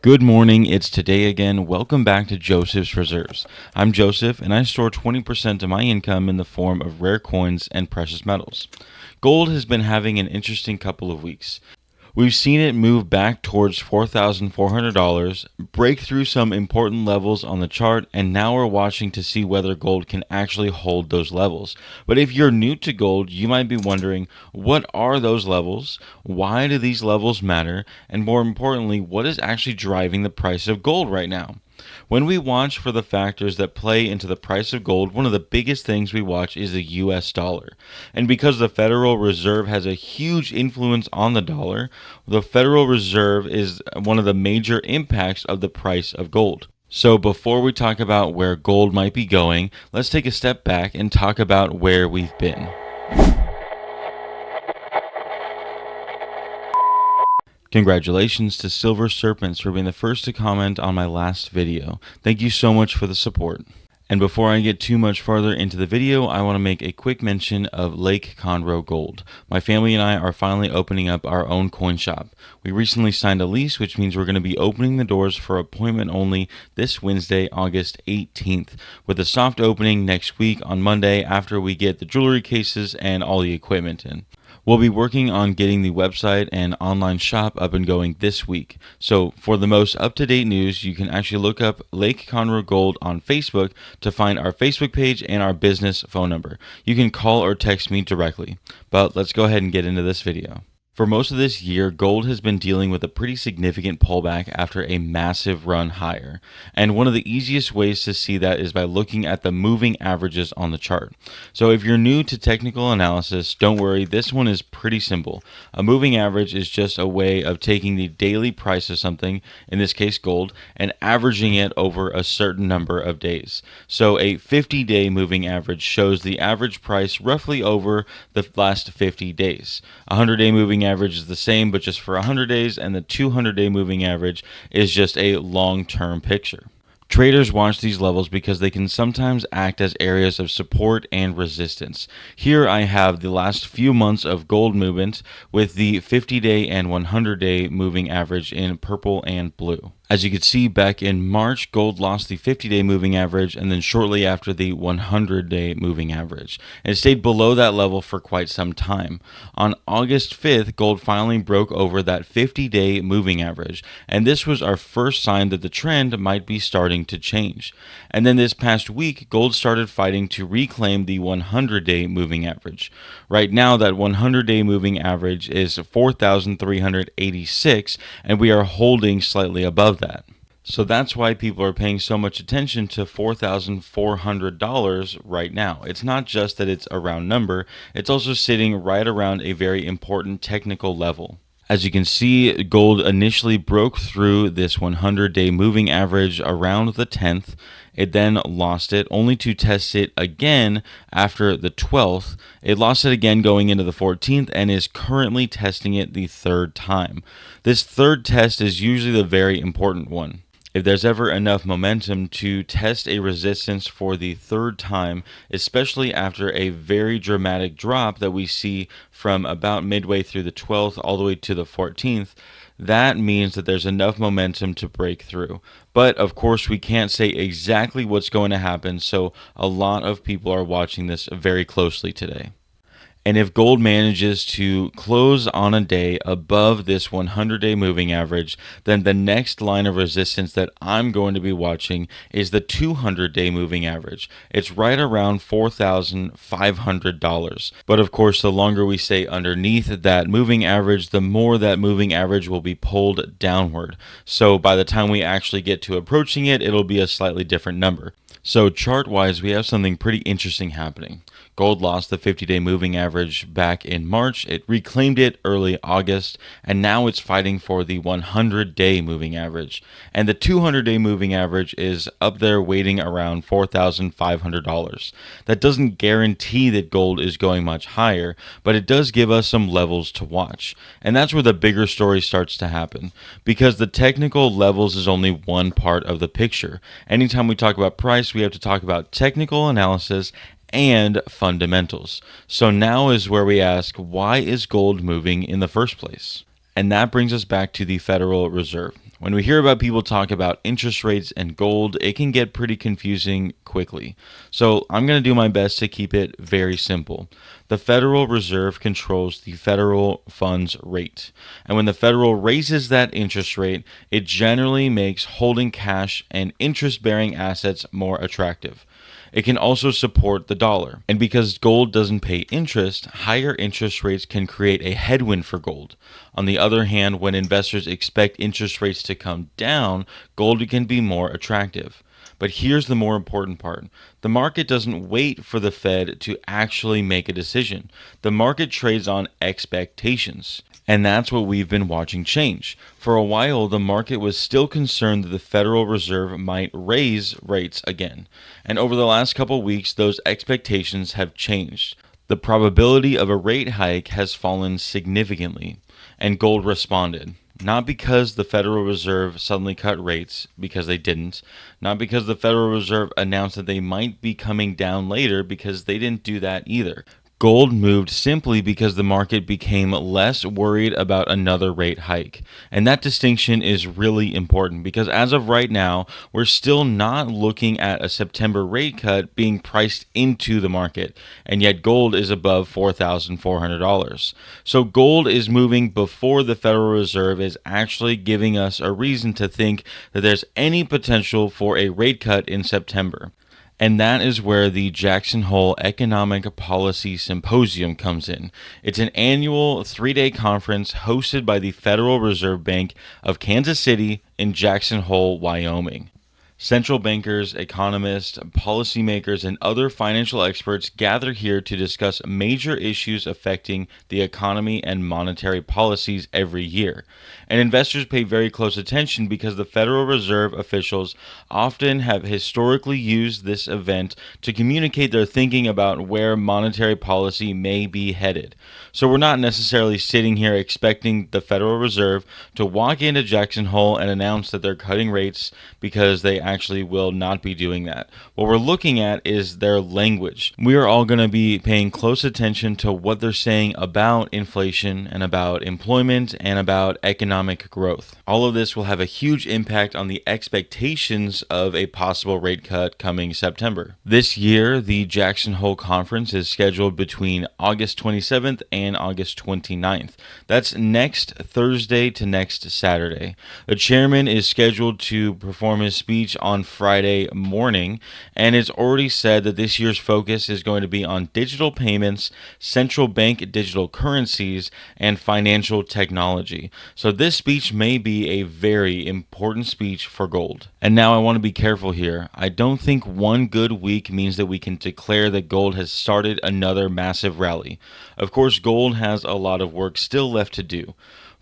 Good morning, it's today again. Welcome back to Joseph's Reserves. I'm Joseph, and I store 20% of my income in the form of rare coins and precious metals. Gold has been having an interesting couple of weeks. We've seen it move back towards $4,400, break through some important levels on the chart, and now we're watching to see whether gold can actually hold those levels. But if you're new to gold, you might be wondering, what are those levels? Why do these levels matter? And more importantly, what is actually driving the price of gold right now? When we watch for the factors that play into the price of gold, one of the biggest things we watch is the US dollar. And because the Federal Reserve has a huge influence on the dollar, the Federal Reserve is one of the major impacts of the price of gold. So before we talk about where gold might be going, let's take a step back and talk about where we've been. Congratulations to Silver Serpents for being the first to comment on my last video. Thank you so much for the support. And before I get too much farther into the video, I want to make a quick mention of Lake Conroe Gold. My family and I are finally opening up our own coin shop. We recently signed a lease, which means we're going to be opening the doors for appointment only this Wednesday, August 18th, with a soft opening next week on Monday after we get the jewelry cases and all the equipment in. We'll be working on getting the website and online shop up and going this week. So for the most up-to-date news, you can actually look up Lake Conroe Gold on Facebook to find our Facebook page and our business phone number. You can call or text me directly. But let's go ahead and get into this video. For most of this year, gold has been dealing with a pretty significant pullback after a massive run higher. And one of the easiest ways to see that is by looking at the moving averages on the chart. So if you're new to technical analysis, don't worry, this one is pretty simple. A moving average is just a way of taking the daily price of something, in this case gold, and averaging it over a certain number of days. So a 50-day moving average shows the average price roughly over the last 50 days. A 100-day moving average is the same, but just for 100 days, and the 200-day moving average is just a long-term picture. Traders watch these levels because they can sometimes act as areas of support and resistance. Here I have the last few months of gold movement with the 50-day and 100-day moving average in purple and blue. As you can see, back in March, gold lost the 50-day moving average and then shortly after the 100-day moving average. And it stayed below that level for quite some time. On August 5th, gold finally broke over that 50-day moving average, and this was our first sign that the trend might be starting to change. And then this past week, gold started fighting to reclaim the 100-day moving average. Right now, that 100-day moving average is 4,386, and we are holding slightly above that. So that's why people are paying so much attention to $4,400 right now. It's not just that it's a round number, it's also sitting right around a very important technical level. As you can see, gold initially broke through this 100-day moving average around the 10th. It then lost it, only to test it again after the 12th. It lost it again going into the 14th and is currently testing it the third time. This third test is usually the very important one. If there's ever enough momentum to test a resistance for the third time, especially after a very dramatic drop that we see from about midway through the 12th all the way to the 14th, that means that there's enough momentum to break through. But of course, we can't say exactly what's going to happen, so a lot of people are watching this very closely today. And if gold manages to close on a day above this 100-day moving average, then the next line of resistance that I'm going to be watching is the 200-day moving average. It's right around $4,500. But of course, the longer we stay underneath that moving average, the more that moving average will be pulled downward. So by the time we actually get to approaching it, it'll be a slightly different number. So chart-wise, we have something pretty interesting happening. Gold lost the 50-day moving average back in March, it reclaimed it early August, and now it's fighting for the 100-day moving average. And the 200-day moving average is up there waiting around $4,500. That doesn't guarantee that gold is going much higher, but it does give us some levels to watch. And that's where the bigger story starts to happen, because the technical levels is only one part of the picture. Anytime we talk about price, we have to talk about technical analysis and fundamentals. So now is where we ask, why is gold moving in the first place? And that brings us back to the Federal Reserve. When we hear about people talk about interest rates and gold, it can get pretty confusing quickly. So I'm going to do my best to keep it very simple. The Federal Reserve controls the federal funds rate. And when the Federal raises that interest rate, it generally makes holding cash and interest-bearing assets more attractive. It can also support the dollar. And because gold doesn't pay interest, higher interest rates can create a headwind for gold. On the other hand, when investors expect interest rates to come down, gold can be more attractive. But here's the more important part. The market doesn't wait for the Fed to actually make a decision. The market trades on expectations. And that's what we've been watching change. For a while, the market was still concerned that the Federal Reserve might raise rates again. And over the last couple weeks, those expectations have changed. The probability of a rate hike has fallen significantly, and gold responded. Not because the Federal Reserve suddenly cut rates, because they didn't. Not because the Federal Reserve announced that they might be coming down later, because they didn't do that either. Gold moved simply because the market became less worried about another rate hike. And that distinction is really important because as of right now, we're still not looking at a September rate cut being priced into the market. And yet gold is above $4,400. So gold is moving before the Federal Reserve is actually giving us a reason to think that there's any potential for a rate cut in September. And that is where the Jackson Hole Economic Policy Symposium comes in. It's an annual 3-day conference hosted by the Federal Reserve Bank of Kansas City in Jackson Hole, Wyoming. Central bankers, economists, policymakers, and other financial experts gather here to discuss major issues affecting the economy and monetary policies every year. And investors pay very close attention because the Federal Reserve officials often have historically used this event to communicate their thinking about where monetary policy may be headed. So we're not necessarily sitting here expecting the Federal Reserve to walk into Jackson Hole and announce that they're cutting rates because they actually will not be doing that. What we're looking at is their language. We are all going to be paying close attention to what they're saying about inflation and about employment and about economic growth. All of this will have a huge impact on the expectations of a possible rate cut coming September. This year, the Jackson Hole Conference is scheduled between August 27th and August 29th. That's next Thursday to next Saturday. The chairman is scheduled to perform his speech on Friday morning, and it's already said that this year's focus is going to be on digital payments, central bank digital currencies, and financial technology. So this speech may be a very important speech for gold. And now I want to be careful here. I don't think one good week means that we can declare that gold has started another massive rally. Of course, gold has a lot of work still left to do.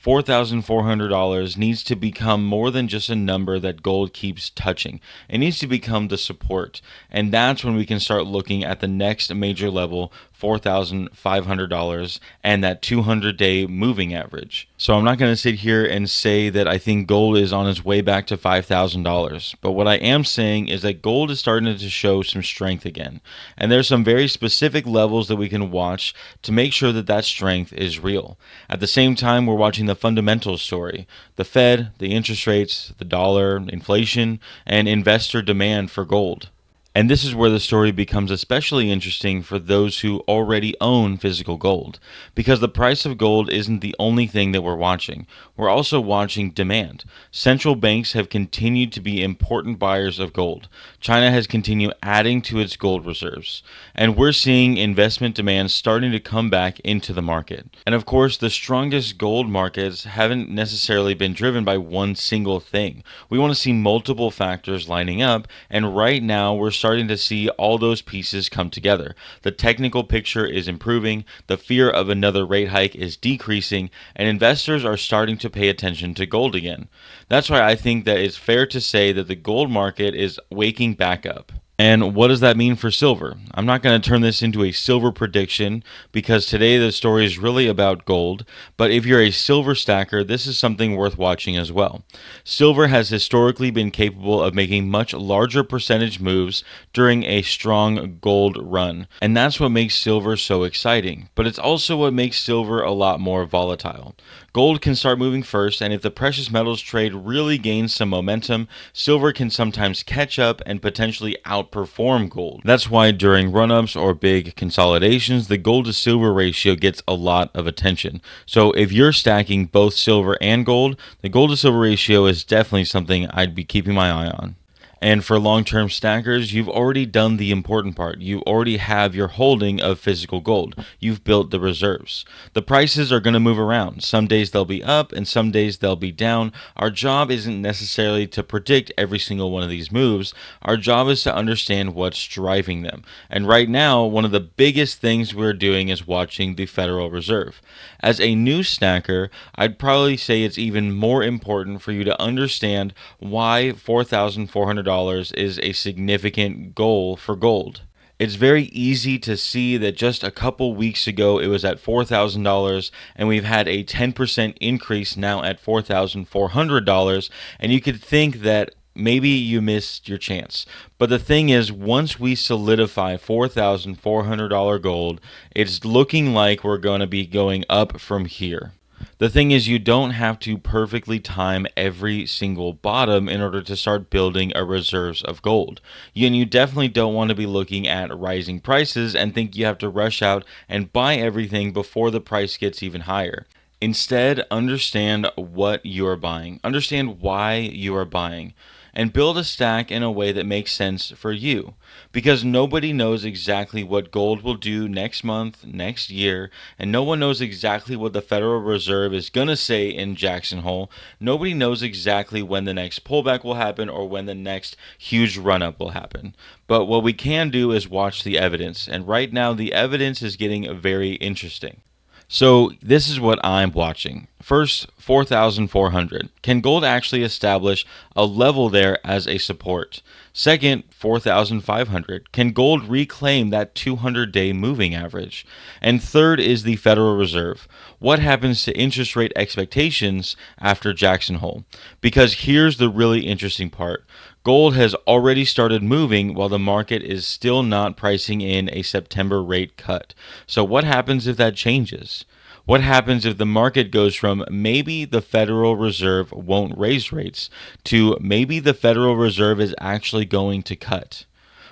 $4,400 needs to become more than just a number that gold keeps touching. It needs to become the support. And that's when we can start looking at the next major level, $4,500, and that 200-day moving average. So I'm not going to sit here and say that I think gold is on its way back to $5,000. But what I am saying is that gold is starting to show some strength again. And there's some very specific levels that we can watch to make sure that that strength is real. At the same time, we're watching the fundamental story. The Fed, the interest rates, the dollar, inflation, and investor demand for gold. And this is where the story becomes especially interesting for those who already own physical gold, because the price of gold isn't the only thing that we're watching. We're also watching demand. Central banks have continued to be important buyers of gold. China has continued adding to its gold reserves, and we're seeing investment demand starting to come back into the market. And of course, the strongest gold markets haven't necessarily been driven by one single thing. We want to see multiple factors lining up, and right now we're starting to see all those pieces come together. The technical picture is improving, the fear of another rate hike is decreasing, and investors are starting to pay attention to gold again. That's why I think that it's fair to say that the gold market is waking back up. And what does that mean for silver? I'm not going to turn this into a silver prediction because today the story is really about gold, but if you're a silver stacker, this is something worth watching as well. Silver has historically been capable of making much larger percentage moves during a strong gold run, and that's what makes silver so exciting, but it's also what makes silver a lot more volatile. Gold can start moving first, and if the precious metals trade really gains some momentum, silver can sometimes catch up and potentially outperform gold. That's why during run-ups or big consolidations, the gold to silver ratio gets a lot of attention. So if you're stacking both silver and gold, the gold to silver ratio is definitely something I'd be keeping my eye on. And for long-term stackers, you've already done the important part. You already have your holding of physical gold. You've built the reserves. The prices are going to move around. Some days they'll be up and some days they'll be down. Our job isn't necessarily to predict every single one of these moves. Our job is to understand what's driving them. And right now, one of the biggest things we're doing is watching the Federal Reserve. As a new stacker, I'd probably say it's even more important for you to understand why $4,400 is a significant goal for gold. It's very easy to see that just a couple weeks ago it was at $4,000 and we've had a 10% increase now at $4,400, and you could think that maybe you missed your chance. But the thing is, once we solidify $4,400 gold, it's looking like we're going to be going up from here. The thing is, you don't have to perfectly time every single bottom in order to start building a reserves of gold. And you definitely don't want to be looking at rising prices and think you have to rush out and buy everything before the price gets even higher. Instead, understand what you are buying. Understand why you are buying. And build a stack in a way that makes sense for you. Because nobody knows exactly what gold will do next month, next year, and no one knows exactly what the Federal Reserve is going to say in Jackson Hole. Nobody knows exactly when the next pullback will happen or when the next huge run-up will happen. But what we can do is watch the evidence, and right now the evidence is getting very interesting. So this is what I'm watching. First, 4,400. Can gold actually establish a level there as a support? Second, 4,500. Can gold reclaim that 200-day moving average? And third is the Federal Reserve. What happens to interest rate expectations after Jackson Hole? Because here's the really interesting part. Gold has already started moving while the market is still not pricing in a September rate cut. So what happens if that changes? What happens if the market goes from maybe the Federal Reserve won't raise rates to maybe the Federal Reserve is actually going to cut?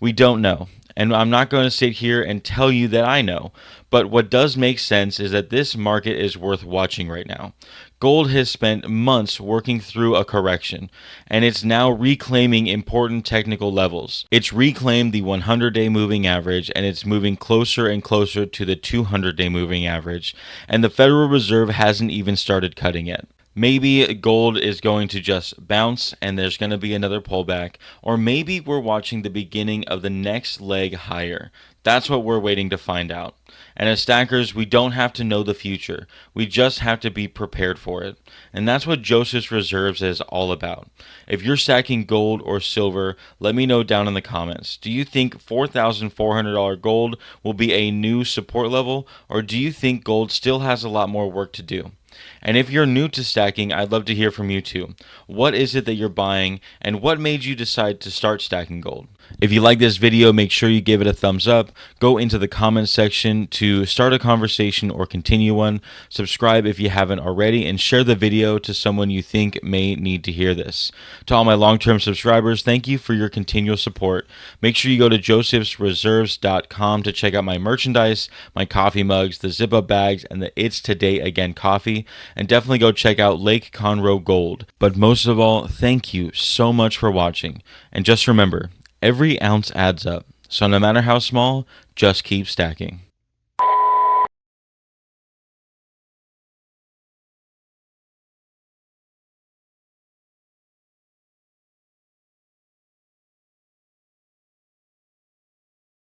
We don't know. And I'm not going to sit here and tell you that I know. But what does make sense is that this market is worth watching right now. Gold has spent months working through a correction, and it's now reclaiming important technical levels. It's reclaimed the 100-day moving average, and it's moving closer and closer to the 200-day moving average, and the Federal Reserve hasn't even started cutting yet. Maybe gold is going to just bounce and there's going to be another pullback, or maybe we're watching the beginning of the next leg higher. That's what we're waiting to find out. And as stackers, we don't have to know the future. We just have to be prepared for it. And that's what Joseph's Reserves is all about. If you're stacking gold or silver, let me know down in the comments. Do you think $4,400 gold will be a new support level, or do you think gold still has a lot more work to do? And if you're new to stacking, I'd love to hear from you too. What is it that you're buying, and what made you decide to start stacking gold? If you like this video, make sure you give it a thumbs up. Go into the comments section to start a conversation or continue one. Subscribe if you haven't already, and share the video to someone you think may need to hear this. To all my long-term subscribers, thank you for your continual support. Make sure you go to josephsreserves.com to check out my merchandise, my coffee mugs, the zip-up bags, and the It's Today Again coffee. And definitely go check out Lake Conroe Gold. But most of all, thank you so much for watching. And just remember, every ounce adds up. So no matter how small, just keep stacking.